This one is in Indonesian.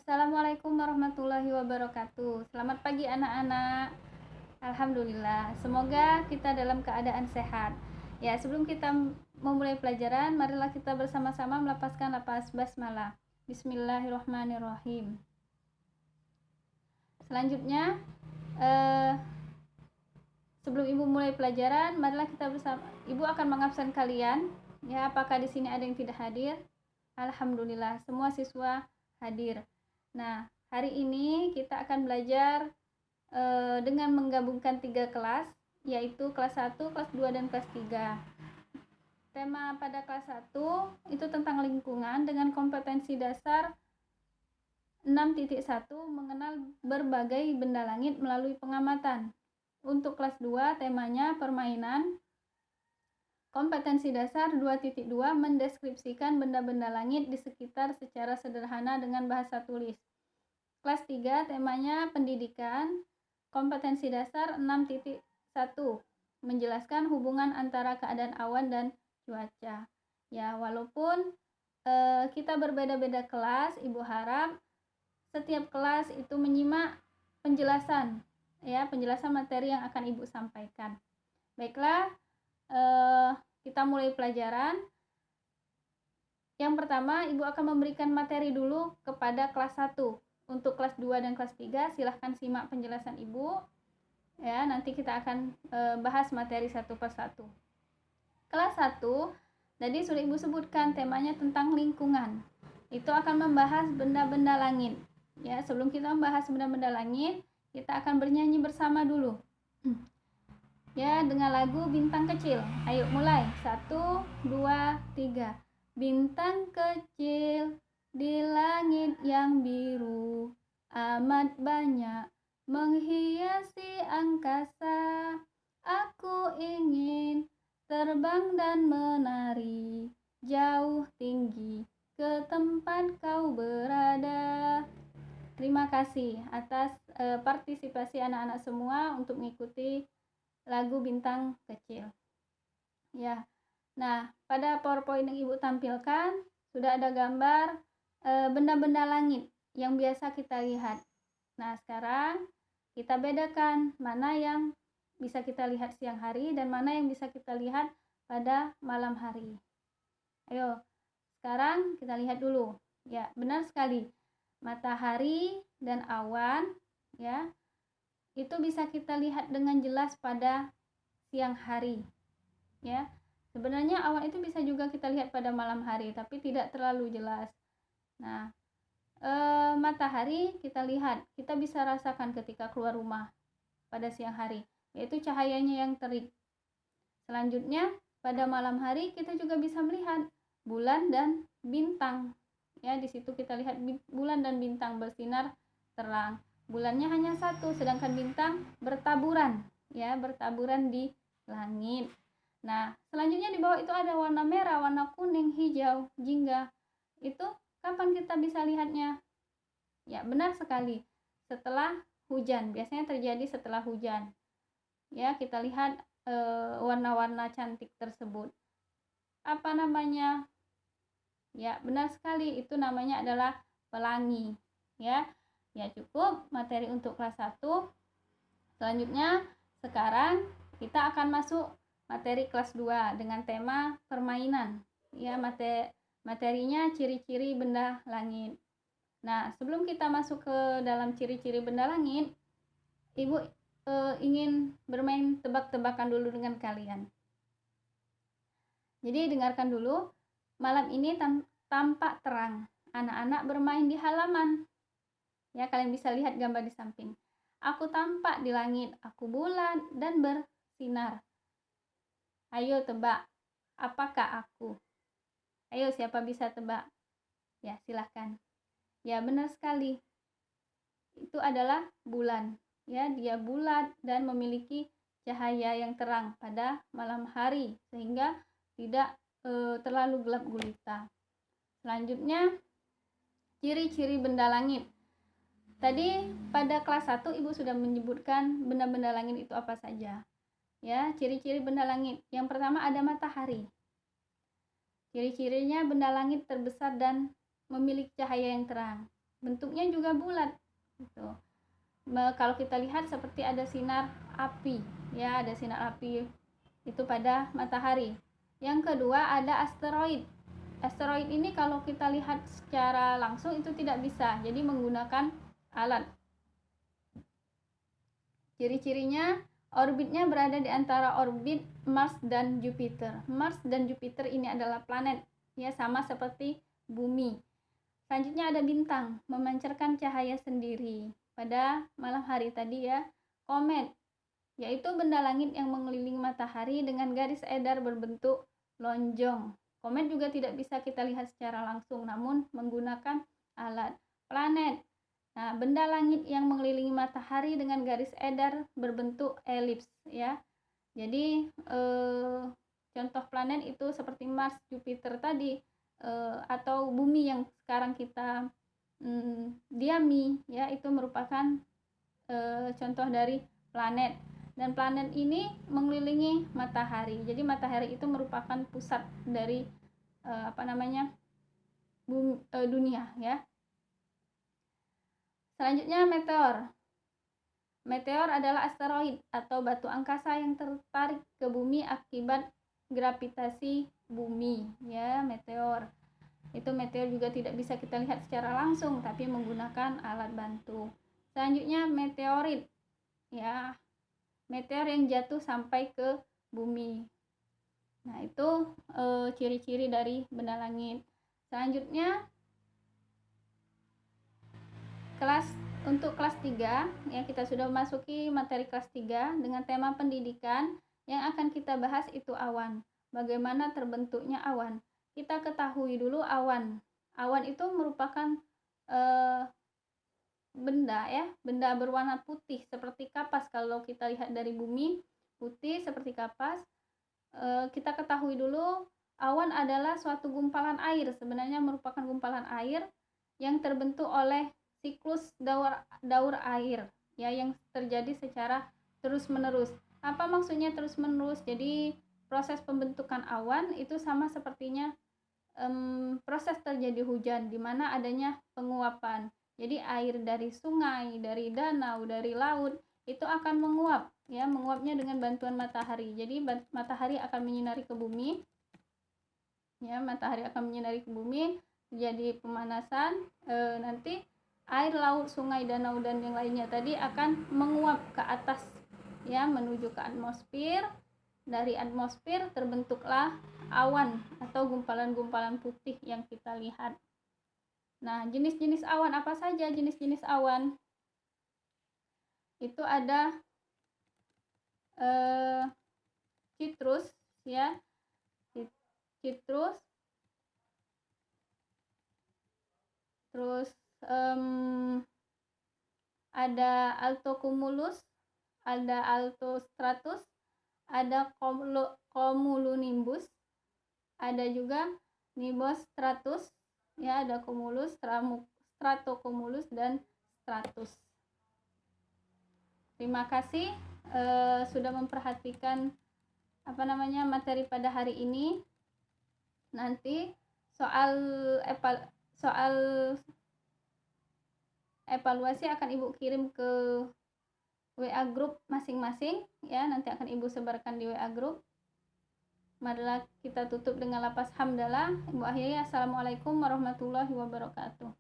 Assalamualaikum warahmatullahi wabarakatuh. Selamat pagi anak-anak. Alhamdulillah, semoga kita dalam keadaan sehat. Ya, sebelum kita memulai pelajaran, marilah kita bersama-sama melafazkan lafaz basmalah. Bismillahirrahmanirrahim. Selanjutnya, sebelum Ibu mulai pelajaran, marilah kita bersama. Ibu akan mengabsen kalian. Ya, apakah di sini ada yang tidak hadir? Alhamdulillah, semua siswa hadir. Nah, hari ini kita akan belajar dengan menggabungkan 3 kelas, yaitu kelas 1, kelas 2, dan kelas 3. Tema pada kelas 1 itu tentang lingkungan dengan kompetensi dasar 6.1 mengenal berbagai benda langit melalui pengamatan. Untuk kelas 2 temanya permainan. Kompetensi dasar 2.2 mendeskripsikan benda-benda langit di sekitar secara sederhana dengan bahasa tulis. Kelas 3 temanya pendidikan. Kompetensi dasar 6.1 menjelaskan hubungan antara keadaan awan dan cuaca. Ya, walaupun kita berbeda-beda kelas, Ibu harap setiap kelas itu menyimak penjelasan materi yang akan Ibu sampaikan. Baiklah, kita mulai pelajaran. Yang pertama, Ibu akan memberikan materi dulu kepada kelas 1. Untuk kelas 2 dan kelas 3 silahkan simak penjelasan Ibu. Ya, nanti kita akan bahas materi satu persatu. Kelas 1 tadi sudah Ibu sebutkan temanya tentang lingkungan. Itu akan membahas benda-benda langit. Ya, sebelum kita membahas benda-benda langit, kita akan bernyanyi bersama dulu. Ya, dengan lagu Bintang Kecil. Ayo mulai. 1, 2, 3. Bintang kecil di langit yang biru, amat banyak menghiasi angkasa. Aku ingin terbang dan menari jauh tinggi ke tempat kau berada. Terima kasih atas partisipasi anak-anak semua untuk mengikuti lagu Bintang Kecil. Ya. Nah, pada PowerPoint yang Ibu tampilkan sudah ada gambar benda-benda langit yang biasa kita lihat. Nah, sekarang kita bedakan mana yang bisa kita lihat siang hari dan mana yang bisa kita lihat pada malam hari. Ayo, sekarang kita lihat dulu. Ya, benar sekali. Matahari dan awan, ya, itu bisa kita lihat dengan jelas pada siang hari. Ya, sebenarnya awan itu bisa juga kita lihat pada malam hari, tapi tidak terlalu jelas. Nah, matahari kita lihat, kita bisa rasakan ketika keluar rumah pada siang hari, yaitu cahayanya yang terik. Selanjutnya, pada malam hari kita juga bisa melihat bulan dan bintang. Ya, di situ kita lihat bulan dan bintang bersinar terang. Bulannya hanya satu, sedangkan bintang bertaburan, ya, bertaburan di langit. Nah, selanjutnya di bawah itu ada warna merah, warna kuning, hijau, jingga. Itu kapan kita bisa lihatnya? Ya, benar sekali. Setelah hujan, biasanya terjadi setelah hujan. Ya, kita lihat warna-warna cantik tersebut. Apa namanya? Ya, benar sekali, itu namanya adalah pelangi. Ya, cukup materi untuk kelas 1. Selanjutnya, sekarang kita akan masuk materi kelas 2 dengan tema permainan. Ya, materinya ciri-ciri benda langit. Nah, sebelum kita masuk ke dalam ciri-ciri benda langit, Ibu ingin bermain tebak-tebakan dulu dengan kalian. Jadi dengarkan dulu. Malam ini tampak terang. Anak-anak bermain di halaman. Ya, kalian bisa lihat gambar di samping. Aku tampak di langit, aku bulat dan bersinar. Ayo tebak, apakah aku? Ayo, siapa bisa tebak? Ya, silahkan. Ya, benar sekali. Itu adalah bulan. Ya, dia bulat dan memiliki cahaya yang terang pada malam hari sehingga tidak terlalu gelap gulita. Selanjutnya, ciri-ciri benda langit. Tadi pada kelas 1 Ibu sudah menyebutkan benda-benda langit itu apa saja. Ya, ciri-ciri benda langit. Yang pertama ada matahari. Ciri-cirinya benda langit terbesar dan memiliki cahaya yang terang. bentuknya juga bulat gitu. Kalau kita lihat seperti ada sinar api, ya ada sinar api itu pada matahari. Yang kedua ada asteroid. Asteroid ini kalau kita lihat secara langsung itu tidak bisa, jadi menggunakan alat. Ciri-cirinya, orbitnya berada di antara orbit Mars dan Jupiter. Mars dan Jupiter ini adalah planet, ya sama seperti bumi. Selanjutnya ada bintang, memancarkan cahaya sendiri. Pada malam hari tadi ya, komet, yaitu benda langit yang mengelilingi matahari dengan garis edar berbentuk lonjong. Komet juga tidak bisa kita lihat secara langsung, namun menggunakan alat. Planet, nah benda langit yang mengelilingi matahari dengan garis edar berbentuk elips ya. Jadi contoh planet itu seperti Mars, Jupiter tadi, atau bumi yang sekarang kita diami ya, itu merupakan contoh dari planet. Dan planet ini mengelilingi matahari. Jadi matahari itu merupakan pusat dari dunia ya. Selanjutnya meteor. Meteor adalah asteroid atau batu angkasa yang tertarik ke bumi akibat gravitasi bumi ya, meteor. Itu meteor juga tidak bisa kita lihat secara langsung tapi menggunakan alat bantu. Selanjutnya meteorit ya, meteor yang jatuh sampai ke bumi. Nah itu ciri-ciri dari benda langit. Selanjutnya untuk kelas 3 ya, kita sudah memasuki materi kelas 3 dengan tema pendidikan. Yang akan kita bahas itu awan. Bagaimana terbentuknya awan? Kita ketahui dulu awan. Awan itu merupakan benda berwarna putih seperti kapas. Kalau kita lihat dari bumi, putih seperti kapas. Kita ketahui dulu awan adalah suatu gumpalan air, sebenarnya merupakan gumpalan air yang terbentuk oleh siklus daur air ya, yang terjadi secara terus-menerus. Apa maksudnya terus-menerus? Jadi proses pembentukan awan itu sama sepertinya proses terjadi hujan di mana adanya penguapan. Jadi air dari sungai, dari danau, dari laut itu akan menguap ya, menguapnya dengan bantuan matahari. Jadi matahari akan menyinari ke bumi ya, matahari akan menyinari ke bumi, terjadi pemanasan, nanti air laut, sungai, danau dan yang lainnya tadi akan menguap ke atas ya, menuju ke atmosfer. Dari atmosfer terbentuklah awan atau gumpalan-gumpalan putih yang kita lihat. Nah, jenis-jenis awan apa saja? Jenis-jenis awan itu ada citrus ya, citrus, terus ada altocumulus, ada altostratus, ada cumulonimbus, ada juga nimbostratus ya, ada cumulus, stratocumulus dan stratus. Terima kasih sudah memperhatikan materi pada hari ini. Nanti soal evaluasi akan Ibu kirim ke WA group masing-masing ya, nanti akan Ibu sebarkan di WA group. Marilah kita tutup dengan lafaz hamdalah. Ibu akhiri, assalamualaikum warahmatullahi wabarakatuh.